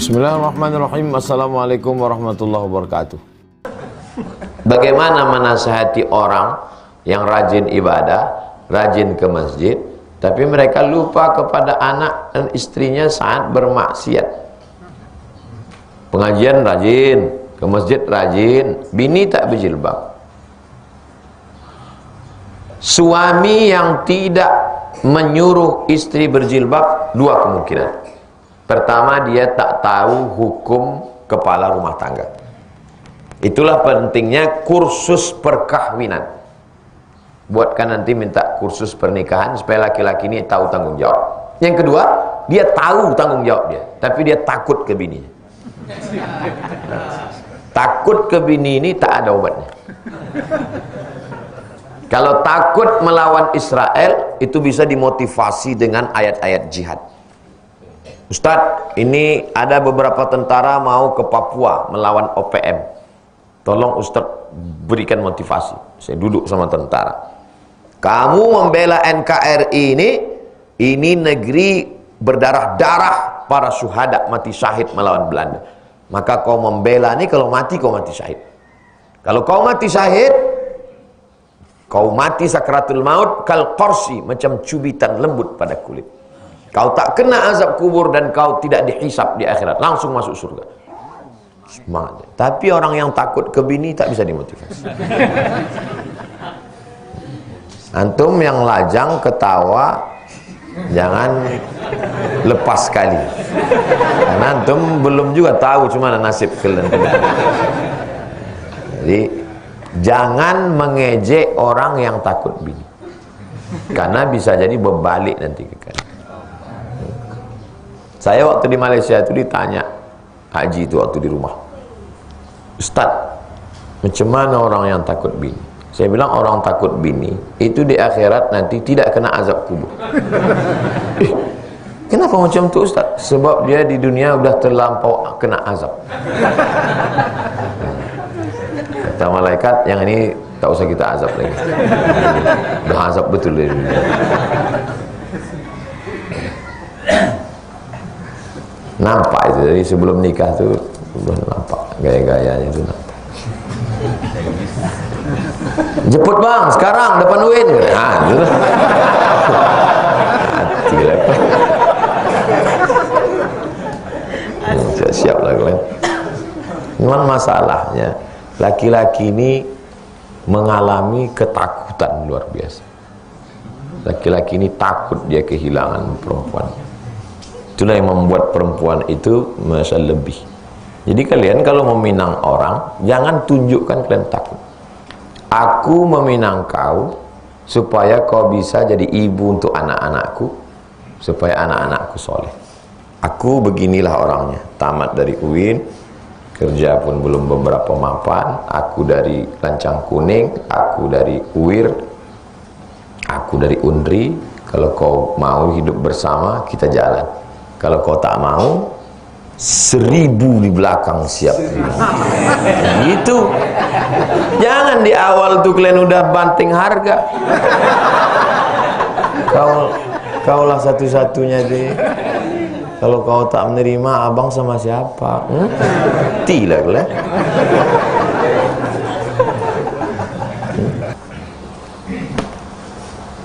Bismillahirrahmanirrahim. Assalamualaikum warahmatullahi wabarakatuh. Bagaimana menasihati orang yang rajin ibadah, rajin ke masjid, tapi mereka lupa kepada anak dan istrinya saat bermaksiat. Pengajian rajin, ke masjid rajin, bini tak berjilbab. Suami yang tidak menyuruh istri berjilbab, dua kemungkinan. Pertama, dia tak tahu hukum kepala rumah tangga. Itulah pentingnya kursus perkahwinan. Buatkan nanti minta kursus pernikahan supaya laki-laki ini tahu tanggung jawab. Yang kedua, dia tahu tanggung jawab dia, tapi dia takut ke bininya. Takut ke bini ini tak ada obatnya. Kalau takut melawan Israel, itu bisa dimotivasi dengan ayat-ayat jihad. Ustadz, ini ada beberapa tentara mau ke Papua melawan OPM. Tolong Ustadz berikan motivasi. Saya duduk sama tentara. Kamu membela NKRI ini negeri berdarah-darah para syuhada mati syahid melawan Belanda. Maka kau membela ini, kalau mati kau mati syahid. Kalau kau mati syahid, kau mati sakratul maut kal qarsi, macam cubitan lembut pada kulit. Kau tak kena azab kubur dan kau tidak dihisab di akhirat, langsung masuk surga. Semangat. Tapi orang yang takut ke bini tak bisa dimotivasi. Antum yang lajang ketawa jangan lepas sekali, karena antum belum juga tahu cuma nasib kalian. Jadi jangan mengejek orang yang takut bini, karena bisa jadi berbalik nanti ke kalian. Saya waktu di Malaysia itu ditanya haji itu waktu di rumah, Ustadz, macam mana orang yang takut bini? Saya bilang orang takut bini itu di akhirat nanti tidak kena azab kubur. Kenapa macam itu Ustadz? Sebab dia di dunia udah terlampau kena azab. Kata malaikat, yang ini tak usah kita azab lagi. Udah azab betul di dunia. Nampak itu, jadi sebelum nikah tuh udah nampak gaya-gayanya itu nampak. Jemput bang, sekarang depan UIN. Nah, gitu. Hati lah. Siap lah kalian. Cuman masalahnya laki-laki ini mengalami ketakutan luar biasa. Laki-laki ini takut dia kehilangan perempuan. Itulah yang membuat perempuan itu merasa lebih. Jadi kalian kalau meminang orang, jangan tunjukkan kalian takut. Aku meminang kau supaya kau bisa jadi ibu untuk anak-anakku, supaya anak-anakku soleh. Aku beginilah orangnya, tamat dari UIN, kerja pun belum beberapa mapan. Aku dari Lancang Kuning, aku dari UIR, aku dari UNRI. Kalau kau mau hidup bersama, kita jalan. Kalau kau tak mau, 1000 di belakang siap. Gitu. Jangan di awal tuh kalian udah banting harga. Kaulah satu-satunya deh. Kalau kau tak menerima, abang sama siapa? Tidak lah.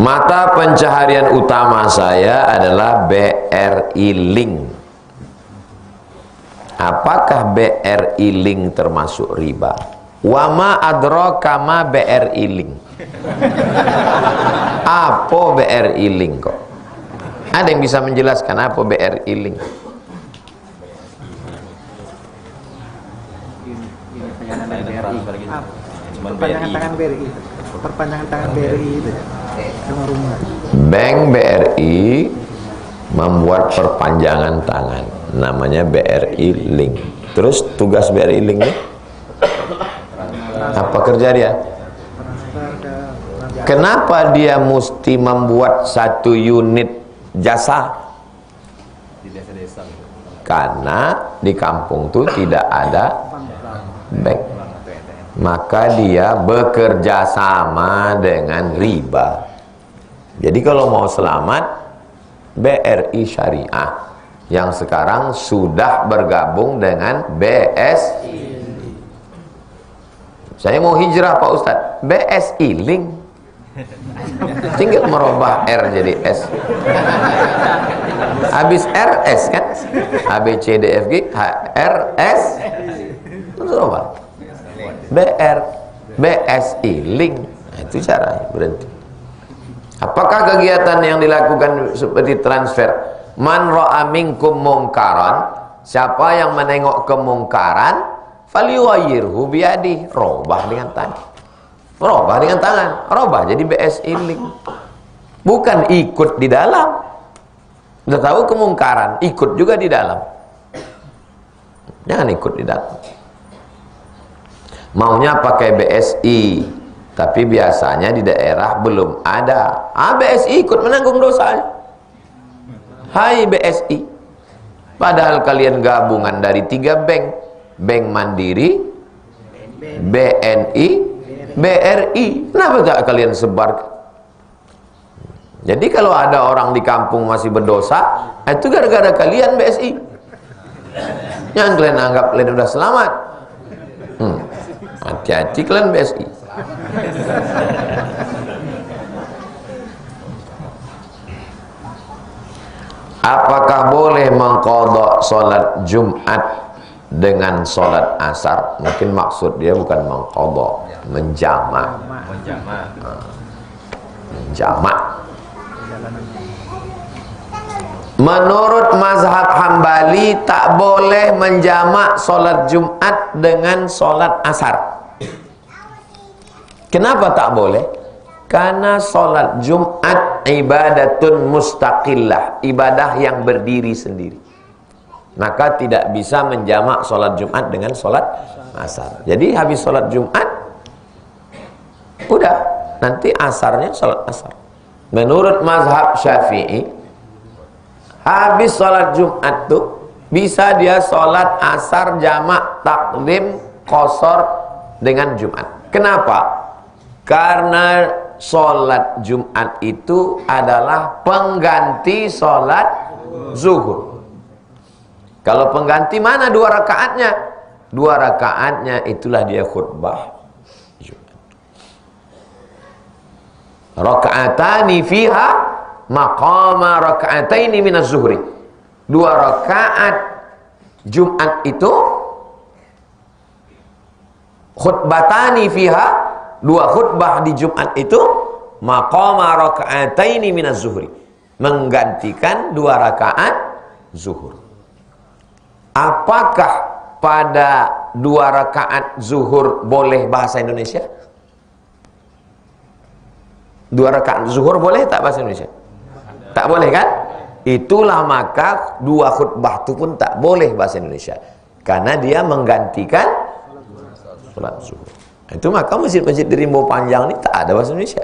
Mata pencaharian utama saya adalah BRI Link. Apakah BRI Link termasuk riba? Wama adraka ma BRI Link. Apa BRI Link kok? Ada yang bisa menjelaskan apa BRI Link? Perpanjangan tangan BRI. Perpanjangan tangan BRI itu. Sama rumah. Bank BRI membuat perpanjangan tangan, namanya BRI Link. Terus tugas BRI Link ini apa kerja dia? Kenapa dia mesti membuat satu unit jasa? Karena di kampung tuh tidak ada bank, maka dia bekerja sama dengan riba. Jadi kalau mau selamat, BRI Syariah. yang sekarang sudah bergabung dengan BSI. Saya mau hijrah Pak Ustadz, BSI link, tinggal merubah R jadi S, habis RS kan, ABCDFG HRS, terus apa? BR BSI link. Nah, itu caranya berhenti. Apakah kegiatan yang dilakukan seperti transfer? Man ra'a minkum mungkaran, siapa yang menengok kemungkaran, falyughayyirhu biyadihi, robah dengan tangan. Robah dengan tangan, robah jadi BSI link. Bukan ikut di dalam. Udah tahu kemungkaran, ikut juga di dalam. Jangan ikut di dalam. Maunya pakai BSI, tapi biasanya di daerah belum ada. BSI ikut menanggung dosanya. Hai BSI, padahal kalian gabungan dari 3 bank, Bank Mandiri, BNI, BRI. Kenapa tak kalian sebar? Jadi kalau ada orang di kampung masih berdosa, itu gara-gara kalian BSI. Jangan kalian anggap kalian udah selamat. Hati-hati kalian BSI. Apakah boleh mengqadha salat Jumat dengan salat asar? Mungkin maksud dia bukan mengqadha, menjamak. Menjamak. Menurut mazhab Hambali tak boleh menjamak salat Jumat dengan salat asar. Kenapa tak boleh? Karena salat Jumat ibadatun mustaqillah, ibadah yang berdiri sendiri. Maka tidak bisa menjamak salat Jumat dengan salat asar. Jadi habis salat Jumat, udah, nanti asarnya salat asar. Menurut mazhab Syafi'i, habis salat Jumat tuh bisa dia salat asar jamak takdim qasar dengan Jumat. Kenapa? Karena salat Jumat itu adalah pengganti salat zuhur. Kalau pengganti mana 2 rakaatnya? 2 rakaatnya itulah dia khutbah Jumat. Raka'atani fiha maqama raka'ataini minaz zuhri. 2 rakaat Jumat itu khutbatani fiha, 2 khutbah di Jumat itu maqama raka'ataini minaz zuhri, menggantikan 2 rakaat zuhur. Apakah pada 2 rakaat zuhur boleh bahasa Indonesia? 2 rakaat zuhur boleh tak bahasa Indonesia? Tak boleh kan? Itulah maka 2 khutbah itu pun tak boleh bahasa Indonesia, karena dia menggantikan salat zuhur. Itu maka masjid-masjid di Rimau Panjang ini tak ada bahasa Indonesia.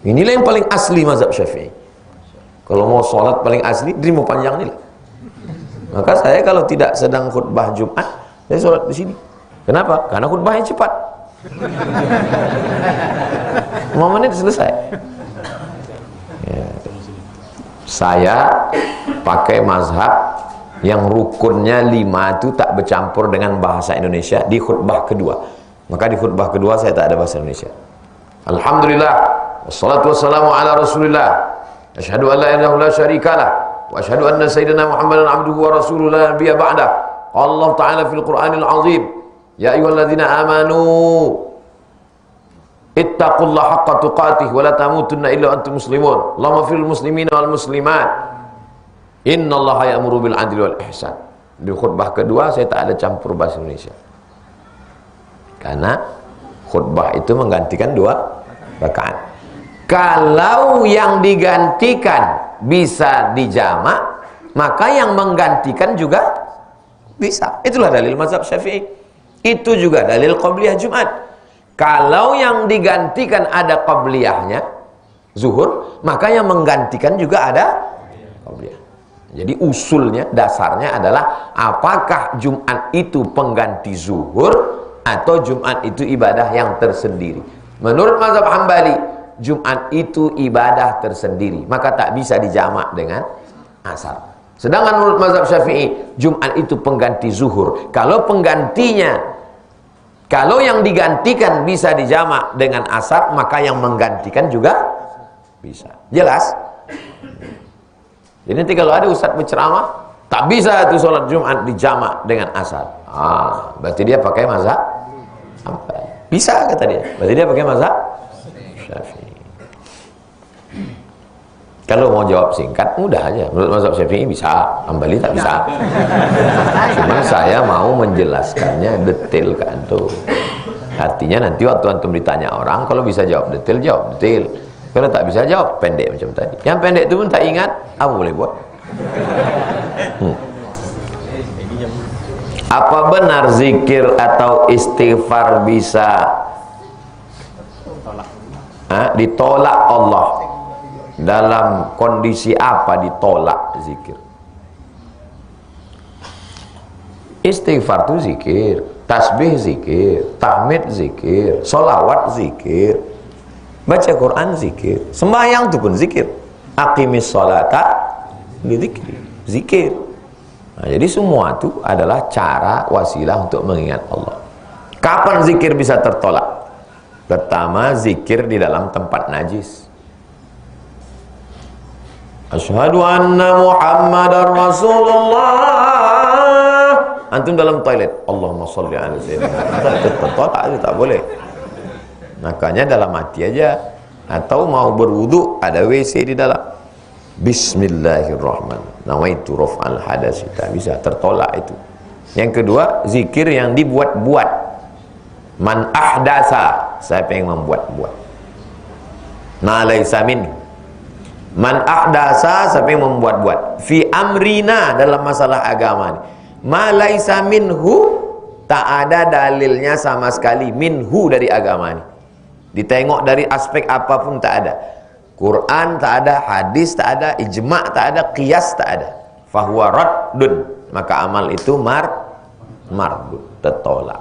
Inilah yang paling asli mazhab Syafi'i. Kalau mau sholat paling asli di Rimau Panjang ini lah. Maka saya kalau tidak sedang khutbah Jumat, saya sholat di sini. Kenapa? Karena khutbahnya cepat. 5 menit selesai. Ya. Saya pakai mazhab yang rukunnya 5 itu tak bercampur dengan bahasa Indonesia di khutbah kedua. Maka di khutbah kedua saya tak ada bahasa Indonesia. Alhamdulillah, wassalatu wassalamu ala Rasulillah. Asyhadu an la ilaha illallah syarikalah, wa asyhadu anna sayyidina Muhammadan abduhu wa rasuluhu la nabiyya ba'dah. Allah Ta'ala fil Qur'anil azim, ya ayyuhalladzina amanu ittaqullaha haqqa tuqatih wa la tamutunna illa antum muslimun. Allahumma fil muslimina wal muslimat. Innallaha ya'muru bil adli wal ihsan. Di khutbah kedua saya tak ada campur bahasa Indonesia. Karena khutbah itu menggantikan 2 rakaat. Kalau yang digantikan bisa dijamak, maka yang menggantikan juga bisa. Itulah dalil mazhab Syafi'i. Itu juga dalil qabliyah Jumat. Kalau yang digantikan ada qabliyahnya zuhur, maka yang menggantikan juga ada qabliyah. Jadi usulnya, dasarnya adalah apakah Jumat itu pengganti zuhur atau Jumat itu ibadah yang tersendiri. Menurut mazhab Hambali, Jumat itu ibadah tersendiri, maka tak bisa dijamak dengan asar. Sedangkan menurut mazhab Syafi'i, Jumat itu pengganti zuhur. Kalau penggantinya, kalau yang digantikan bisa dijamak dengan asar, maka yang menggantikan juga bisa. Jelas? Jadi nanti kalau ada ustaz berceramah, tak bisa itu sholat Jumat dijamak dengan asar. Berarti dia pakai mazhab Hambali. Bisa kata dia. Berarti dia pakai mazhab Syafi'i. Kalau mau jawab singkat, mudah aja. Menurut mazhab Syafi'i bisa, Hambali tak bisa. Cuma saya mau menjelaskannya detail ke antum. Artinya nanti waktu antum ditanya orang, kalau bisa jawab detail, jawab detail. Kalau tak bisa jawab pendek macam tadi. Yang pendek itu pun tak ingat, apa boleh buat? Apa benar zikir atau istighfar bisa ditolak Allah? Dalam kondisi apa ditolak zikir? Istighfar itu zikir, tasbih zikir, tahmid zikir, sholawat zikir, baca Quran zikir, sembahyang itu pun zikir. Aqimis sholata lidzikri, zikir. Nah, jadi semua itu adalah cara wasilah untuk mengingat Allah. Kapan zikir bisa tertolak? Pertama, zikir di dalam tempat najis. Asyhadu anna Muhammadar Rasulullah. Antum dalam toilet, Allahumma sholli ala sayyidina. Itu tertolak, itu tak boleh. Makanya dalam hati aja. Atau mau berwudu, ada WC di dalam. Bismillahirrahmanirrahim. Nawaitu raf'al hadas. Tak bisa, tertolak itu. Yang kedua, zikir yang dibuat-buat. Man ahdasa, siapa yang membuat-buat. Ma laisa minhu. Man ahdasa, siapa yang membuat-buat. Fi amrina, dalam masalah agama ini. Ma laisa minhu, tak ada dalilnya sama sekali. Minhu, dari agama ini. Ditengok dari aspek apapun tak ada. Quran tak ada, hadis tak ada, ijma' tak ada, qiyas tak ada. Fahuwa raddun, maka amal itu mardud, tertolak.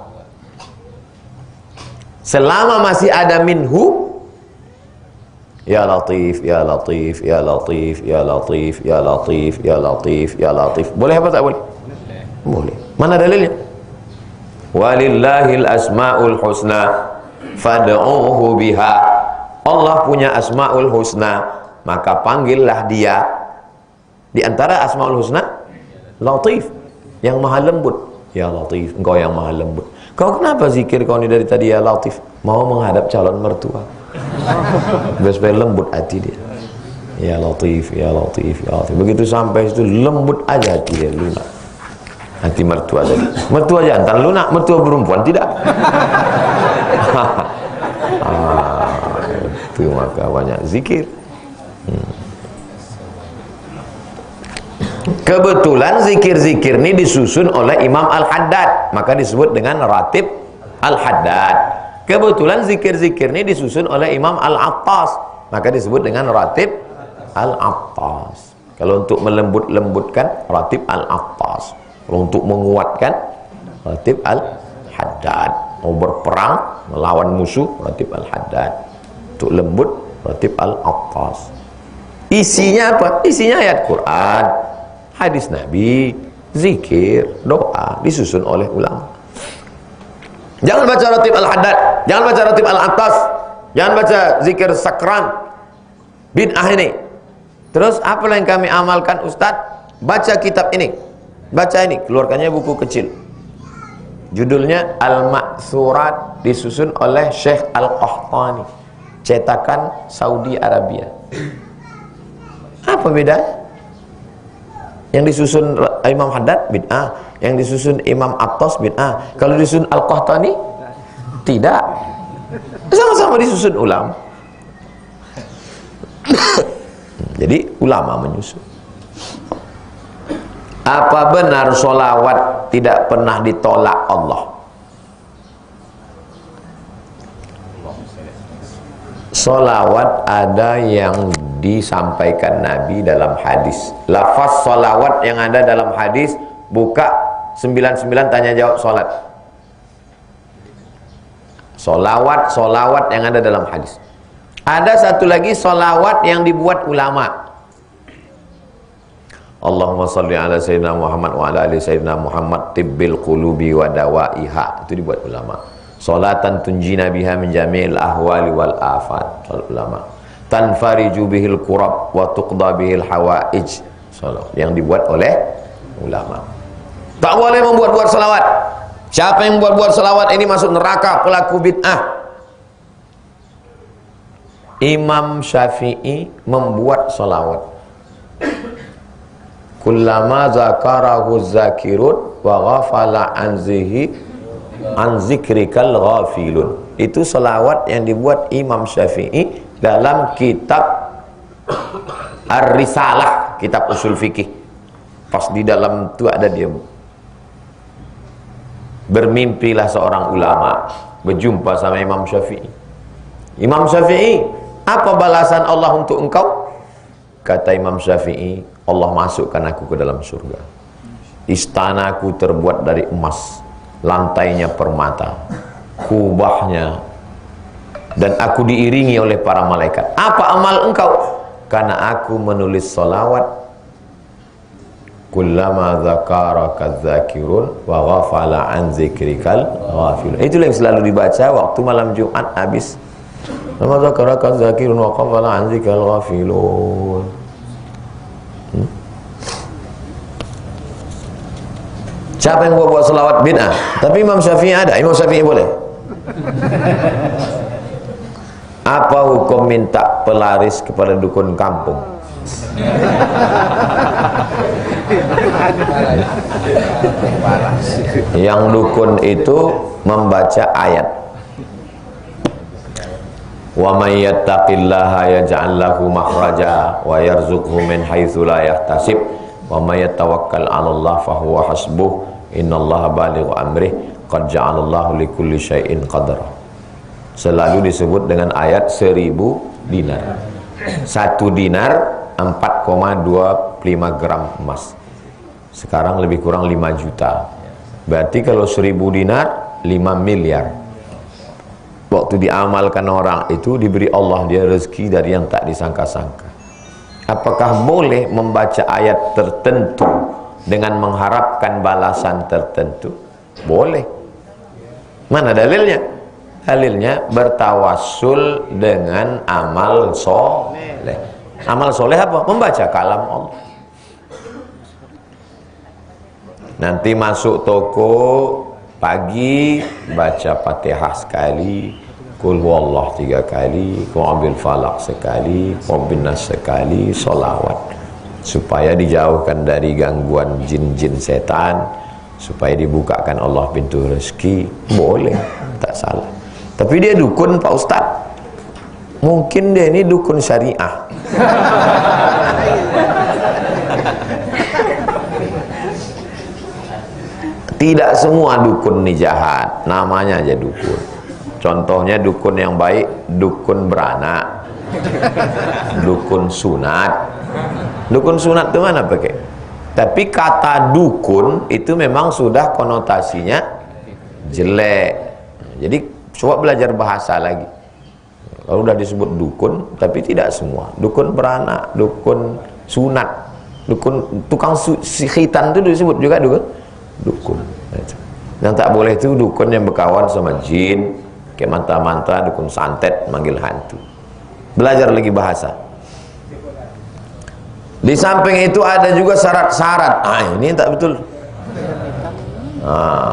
Selama masih ada minhu, ya latif, ya latif, ya latif, ya latif, ya latif, ya latif, ya latif. Boleh apa tak boleh? Boleh. Mana dalilnya? Walillahil asmaul husna fad'uhu biha. Allah punya asmaul husna, maka panggillah dia. Di antara asmaul husna, latif, yang maha lembut. Ya latif, engkau yang maha lembut. Kau kenapa zikir kau ini dari tadi ya latif? Mau menghadap calon mertua, biar supaya lembut hati dia. Ya latif, ya latif, ya latif. Begitu sampai situ lembut aja hati dia, lunak. Hati mertua tadi. Mertua jantan lunak, mertua perempuan tidak. Itu maka banyak zikir. Kebetulan zikir-zikir ini disusun oleh Imam Al-Haddad, maka disebut dengan Ratib Al-Haddad. Kebetulan zikir-zikir ini disusun oleh Imam Al-Attas, maka disebut dengan Ratib Al-Attas. Kalau untuk melembut-lembutkan, Ratib Al-Attas. Kalau untuk menguatkan, Ratib Al-Haddad. Mau berperang, melawan musuh, Ratib Al-Haddad. Untuk lembut, Ratib Al-Attas. Isinya apa? Isinya ayat Quran, hadis Nabi, zikir, doa, disusun oleh ulama. Jangan baca Ratib Al-Haddad, jangan baca Ratib Al-Attas, jangan baca zikir sakran, bid'ah ini. Terus apa yang kami amalkan Ustadz? Baca kitab ini, baca ini, keluarkannya buku kecil. Judulnya Al-Ma'thurat, disusun oleh Syekh Al-Qahtani, cetakan Saudi Arabia. Apa beda? Yang disusun Imam Haddad bid'ah, yang disusun Imam Attas bid'ah. Kalau disusun Al-Qahtani tidak. Sama-sama disusun ulama. Jadi ulama menyusun. Apa benar sholawat tidak pernah ditolak Allah? Sholawat ada yang disampaikan Nabi dalam hadis. Lafaz sholawat yang ada dalam hadis, buka 99 tanya jawab sholat. Sholawat yang ada dalam hadis. Ada satu lagi sholawat yang dibuat ulama. Allahumma salli ala sayyidina Muhammad wa ala ali sayyidina Muhammad tibbil qulubi wa dawaiha. Itu dibuat ulama. Salatan tunjina biha min jami'il ahwali wal afat. Ulama. Tanfariju bihil kurab wa tuqda bihil hawaij. Yang dibuat oleh ulama. Tak boleh membuat-buat selawat. Siapa yang buat-buat selawat ini masuk neraka, pelaku bid'ah. Imam Syafi'i membuat selawat. Kullama zakarahu zakirun wa ghafala an zikrikal ghafilun. Itu selawat yang dibuat Imam Syafi'i dalam kitab Ar-Risalah, kitab usul fikih. Pas di dalam itu ada dia. Bermimpilah seorang ulama berjumpa sama Imam Syafi'i. Imam Syafi'i, apa balasan Allah untuk engkau? Kata Imam Syafi'i, Allah masukkan aku ke dalam surga. Istanaku terbuat dari emas, lantainya permata, kubahnya, dan aku diiringi oleh para malaikat. Apa amal engkau? Karena aku menulis salawat. Kullama zakaraka dzakirun wa ghafala an zikrikal ghafilun. Itulah yang selalu dibaca waktu malam Jumat habis. Kullama zakaraka dzakirun wa ghafala an zikrikal ghafilun. Siapa yang buat selawat bid'ah? Tapi Imam Syafi'i ada. Imam Syafi'i boleh. Apa hukum minta pelaris kepada dukun kampung? Yang dukun itu membaca ayat. Wa may yattaqillaha yaj'al lahu makhraja wa yarzuqhu min haitsu la yahtasib wa may yatawakkal 'alallahi fa huwa hasbuh innallaha balighu amrih qad ja'alallahu likulli syai'in qadara. Selalu disebut dengan ayat 1000 dinar. 1 dinar 4,25 gram emas. Sekarang lebih kurang 5 juta. Berarti kalau 1000 dinar 5 miliar. Waktu diamalkan orang itu diberi Allah dia rezeki dari yang tak disangka-sangka. Apakah boleh membaca ayat tertentu dengan mengharapkan balasan tertentu? Boleh. Mana dalilnya? Dalilnya bertawassul dengan amal soleh. Amal soleh apa? Membaca kalam Allah. Nanti masuk toko pagi baca Fatihah sekali, Qul huwallah 3 kali, Qul falaq sekali, Qul binnas sekali, solawat supaya dijauhkan dari gangguan jin-jin setan, supaya dibukakan Allah pintu rezeki. Boleh, tak salah. Tapi dia dukun Pak Ustaz. Mungkin dia ini dukun syariah. Tidak semua dukun ini jahat, namanya aja dukun. Contohnya dukun yang baik, dukun beranak, dukun sunat. Dukun sunat itu mana pakai? Tapi kata dukun itu memang sudah konotasinya jelek. Jadi coba belajar bahasa lagi. Kalau udah disebut dukun, tapi tidak semua. Dukun beranak, dukun sunat, dukun tukang khitan itu disebut juga dukun. Yang tak boleh itu dukun yang berkawan sama jin, kayak mantra-mantra, dukun santet, manggil hantu. Belajar lagi bahasa. Di samping itu ada juga syarat-syarat. Ini tak betul.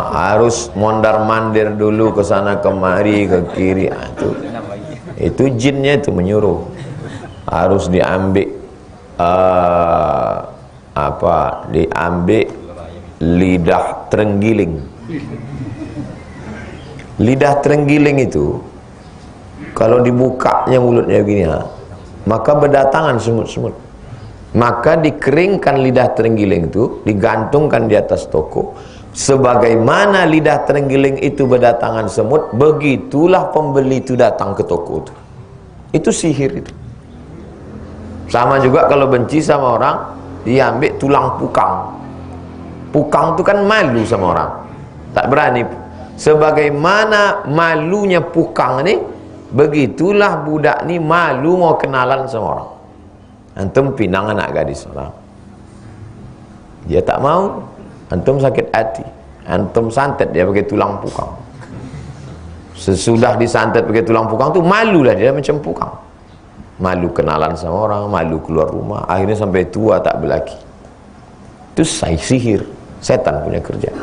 Harus mondar-mandir dulu ke sana kemari, ke kiri. Itu jinnya itu menyuruh. Harus diambil diambil lidah terenggiling. Lidah terenggiling itu kalau dibukanya mulutnya begini, maka berdatangan semut-semut. Maka dikeringkan lidah terenggiling itu, digantungkan di atas toko. Sebagaimana lidah terenggiling itu berdatangan semut, begitulah pembeli itu datang ke toko itu. Itu sihir itu. Sama juga kalau benci sama orang, diambil tulang pukang. Pukang itu kan malu sama orang, tak berani. Sebagaimana malunya pukang ini, begitulah budak ni malu mau kenalan sama orang. Antum pinang anak gadis orang, Dia tak mau. Antum sakit hati, antum santet dia pakai tulang pukang. Sesudah disantet pakai tulang pukang tu malulah dia macam pukang. Malu kenalan sama orang, malu keluar rumah, akhirnya sampai tua tak berlaki. Itu sihir, setan punya kerja.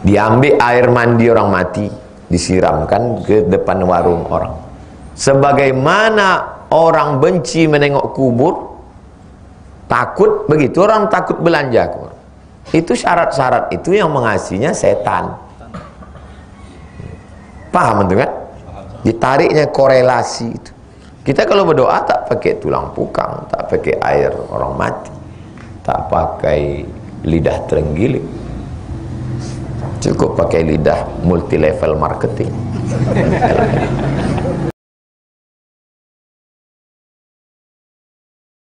Diambil air mandi orang mati, disiramkan ke depan warung orang. Sebagaimana orang benci menengok kubur, takut begitu orang takut belanja kubur. Itu syarat-syarat itu yang mengasihnya setan. Paham itu kan? Ditariknya korelasi itu. Kita kalau berdoa tak pakai tulang pukang, tak pakai air orang mati, tak pakai lidah terenggiling, cukup pakai lidah multi level marketing.